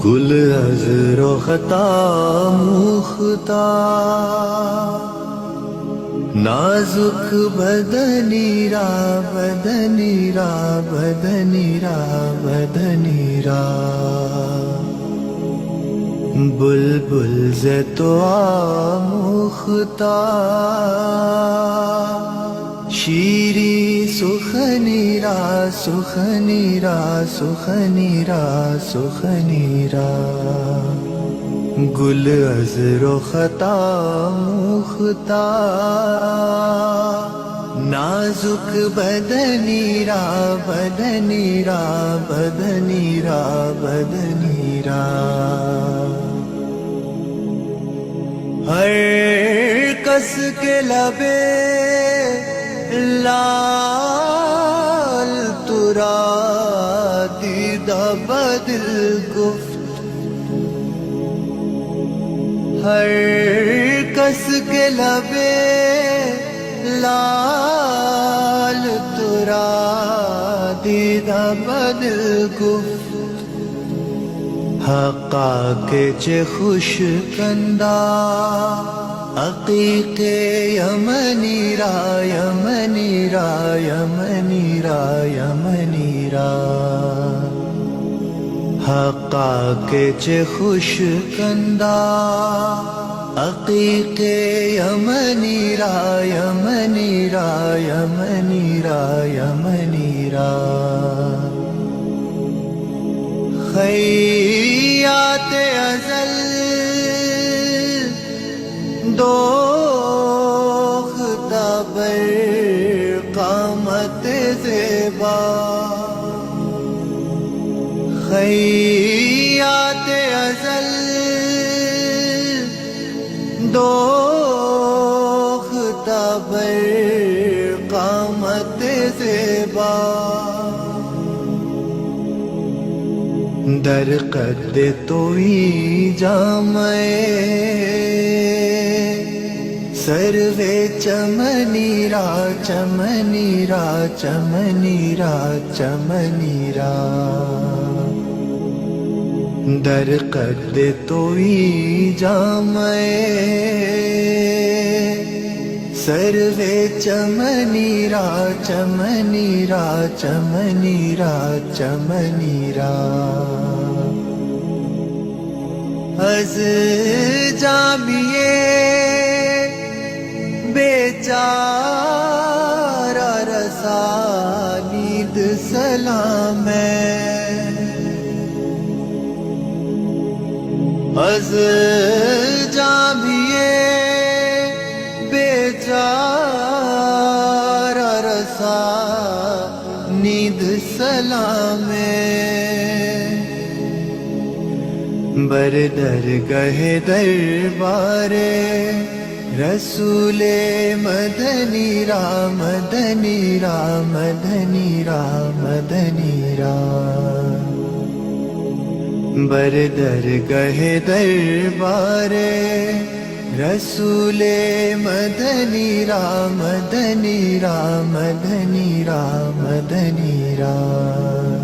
گل از رختا موختا نازک بدنی را بدنی را بدنی را بدنی را بلبل ز تو آموختا شیری سخنی را سخنی را سخنی را سخنی را گل از رختا موختا نازک بدنی را بدنی را بدنی را بدنی را ہر کس کے لبے لال ترا دیدہ بدل گفت ہر کس کے لبے لال ترا دیدہ بدل گفت حقا کے چے خوش کندہ عقیق یمنی را یمنی را یمنی را یمنی را حقا کے چے خوش کندہ عقیق یمنی را یمنی را یمنی را یمنی را خیات ازل دوختا بر قامت زیبا خیات ازل دوختا بر قامت زیبا در قد توئی جامعے سروے چمنی را چمنی را چمنی را چمنی را در قد توئی جامعے سروے چمنی را چمنی را چمنی را چمنی را از جامیے بیچارہ رسانید سلام ہے از جامیے بیچارہ رسانید سلام ہے بر درگہ دربار رسول مدنی را مدنی را مدنی را مدنی را بر درگہ دربار رسول مدنی را مدنی را مدنی را مدنی را